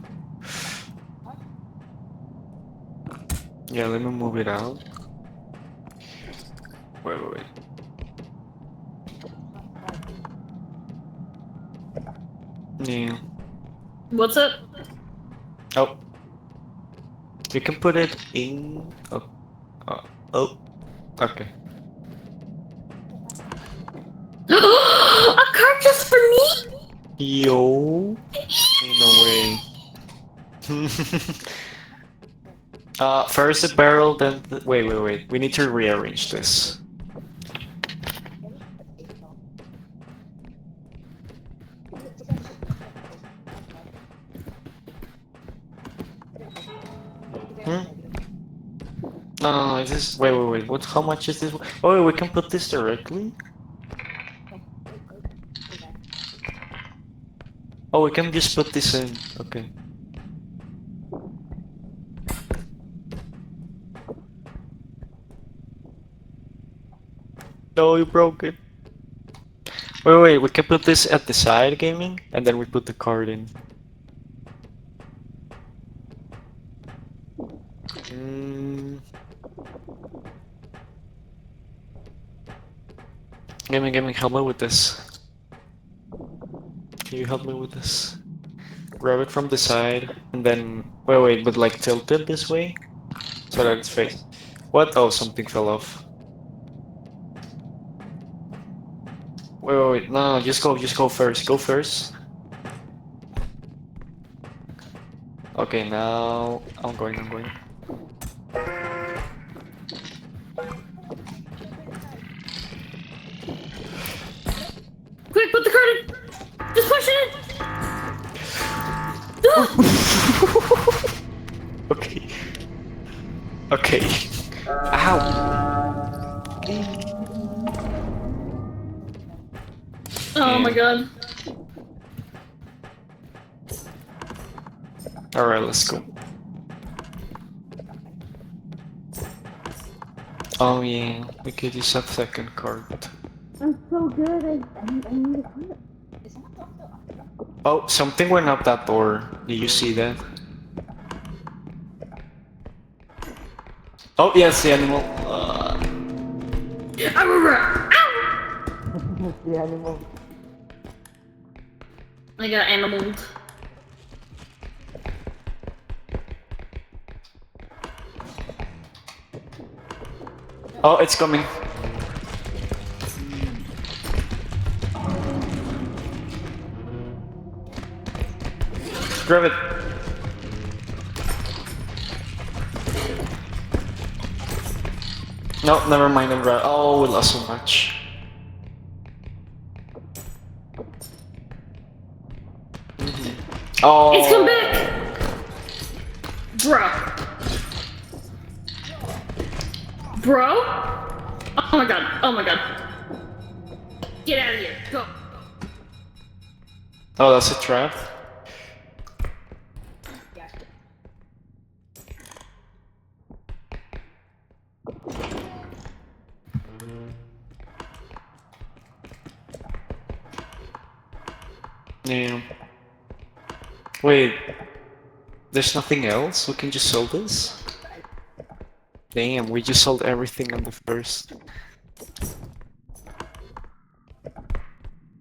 Yeah, let me move it out. Wait. Yeah. What's up? Oh. You can put it in. Oh. Oh. Okay. A card just for me? Yo. In a way. First the barrel, then wait. We need to rearrange this. Hmm? No, is this... Wait. What? How much is this? Oh, wait, we can put this directly? Oh, we can just put this in. Okay. No, you broke it. Wait, we can put this at the side gaming, and then we put the card in. Mm. Gaming, help me with this. Can you help me with this? Grab it from the side, and then... Wait, but like tilt it this way? So that it's face. What? Oh, something fell off. Wait, no, just go first, go first. Okay, now... I'm going. Quick, put the card in! Just push it in! Okay. Ow! Oh my god. Alright, let's go. Oh yeah, we could use a second card. I'm so good. I need a card. Oh, something went up that door. Did you see that? Oh, yes, the animal. The animal. I got animaled. Oh, it's coming. Grab it. No, never mind. Oh, we lost so much. Oh. It's come back! Bro? Oh my god. Get out of here. Go. Oh, that's a trap. Yeah. Wait. There's nothing else? We can just sell this? Damn, we just sold everything on the first.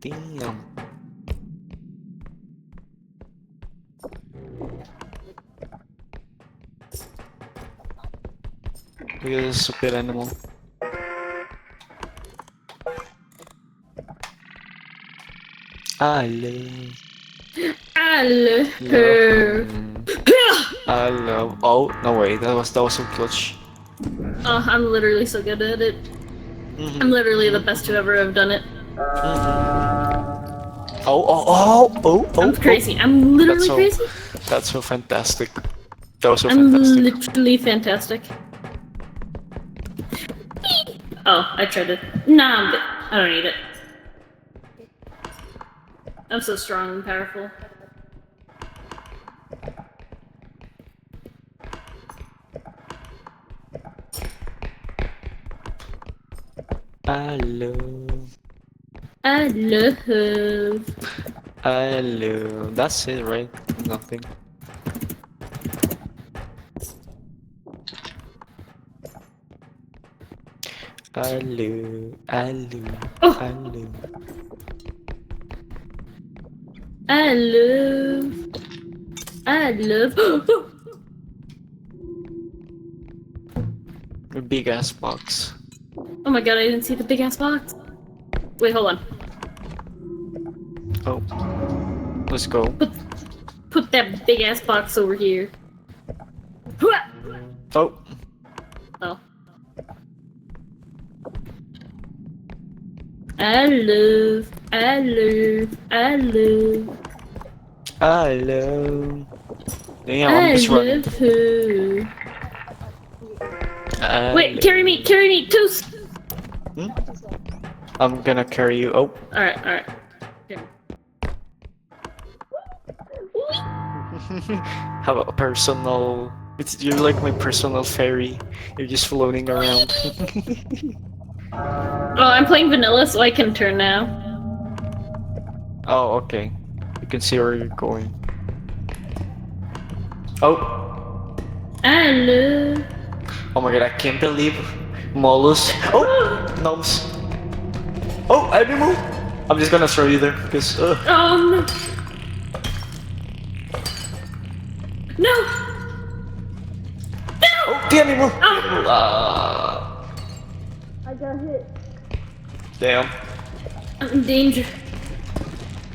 Damn. Look at this stupid animal. Hello. Oh no wait, that was so clutch. Oh, I'm literally so good at it. I'm literally the best to ever have done it. I'm crazy. I'm literally crazy. That's so fantastic. That was so I'm fantastic. literally fantastic. Oh, I tried it. Nah, I'm good. I don't need it. I'm so strong and powerful. I love. That's it, right? Nothing. I love. I love. A big ass box. Oh my god, I didn't see the big ass box. Wait, hold on. Oh. Let's go. Put that big ass box over here. Oh. Oh. I love. Hello. Damn, I'm I just running. love her. Wait, carry me, Toos! I'm gonna carry you. Oh. Alright. Have a personal. You're like my personal fairy. You're just floating around. Oh, I'm playing vanilla, so I can turn now. Oh, okay. You can see where you're going. Oh. I love. Oh my god, I can't believe Molus. Oh! Gnomes. Oh, animal! I'm just gonna throw you there, because. No. Oh, the animal! I got hit. Damn. I'm in danger.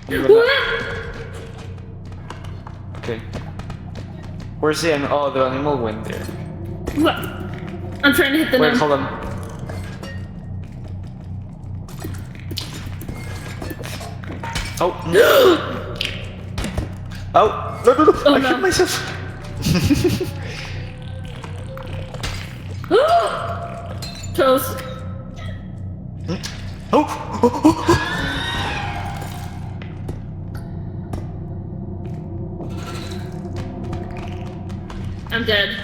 You're gonna- What? Okay. Where's the animal? Oh, the animal went there. What? I'm trying to hit the Wait, gnome. hold on. Oh. Oh, no. Oh, I no. hit myself. Toast. Oh. I'm dead.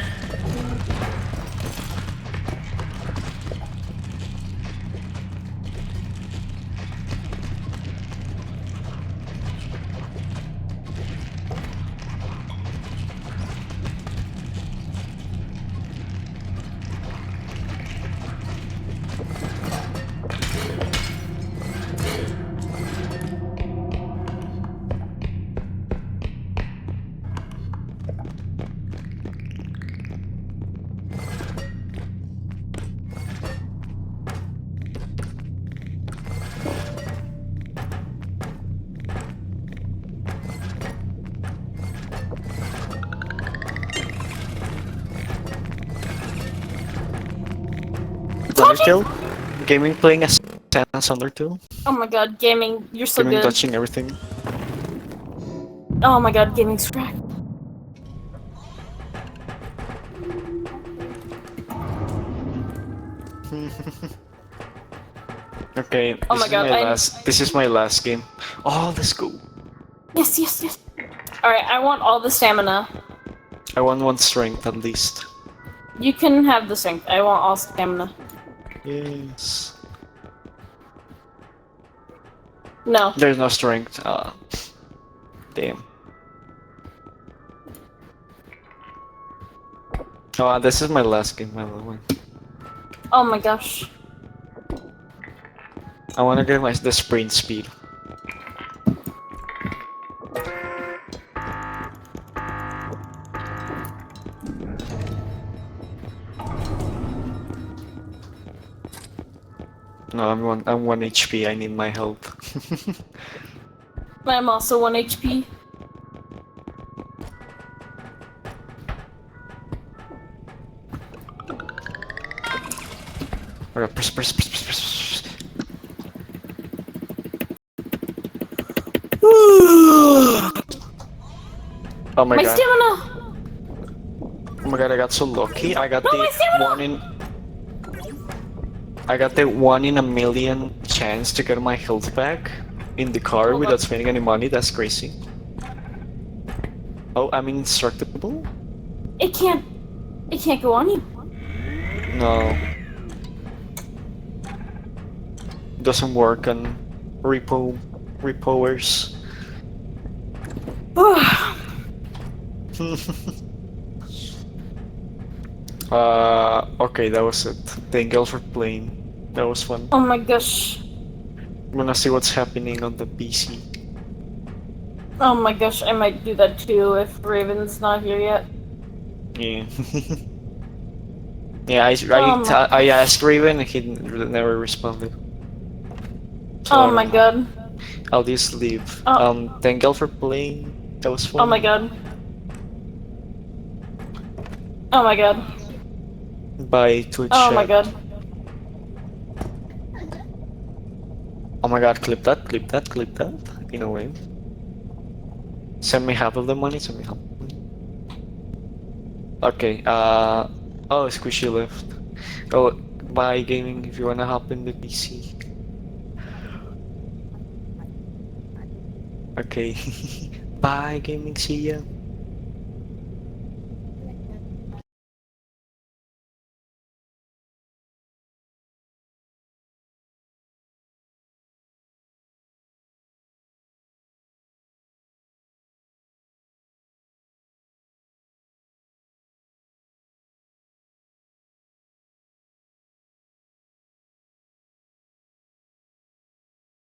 Undertale? Gaming playing as Sans Undertale? Oh my god, gaming, you're so Gaming good. touching everything. Oh my god, gaming's cracked. Okay, Oh my god, this is my last game. Oh, let's go. Yes. Alright, I want all the stamina. I want one strength at least. You can have the strength. I want all stamina. Yes. No. There's no strength. Damn. Oh, this is my last game, by the way. Oh my gosh. I want to get the sprint speed. No, I'm 1 HP. I need my health. I'm also 1 HP. Okay, press. Oh my god. Stamina! Oh my god, I got so lucky. I got No, my the stamina! I got the 1 in a million chance to get my health back in the car Hold without on. spending any money. That's crazy. Oh, I'm indestructible? It can't go on you. No. Doesn't work on repoers. Okay, that was it. Thank you all for playing. That was fun. Oh my gosh. I'm gonna see what's happening on the PC. Oh my gosh, I might do that too if Raven's not here yet. Yeah. Yeah, Oh my I gosh. asked Raven and he never responded. So Oh I my don't know. god. I'll just leave. Oh, Thank y'all for playing. That was fun. oh my god. Oh my god. Bye, Twitch Oh my chat. god. Oh my god, clip that, clip that, clip that. In a way. Send me half of the money, send me half of the money. Okay, oh, Squishy left. Oh, bye gaming if you wanna hop in the PC. Okay. Bye gaming, see ya.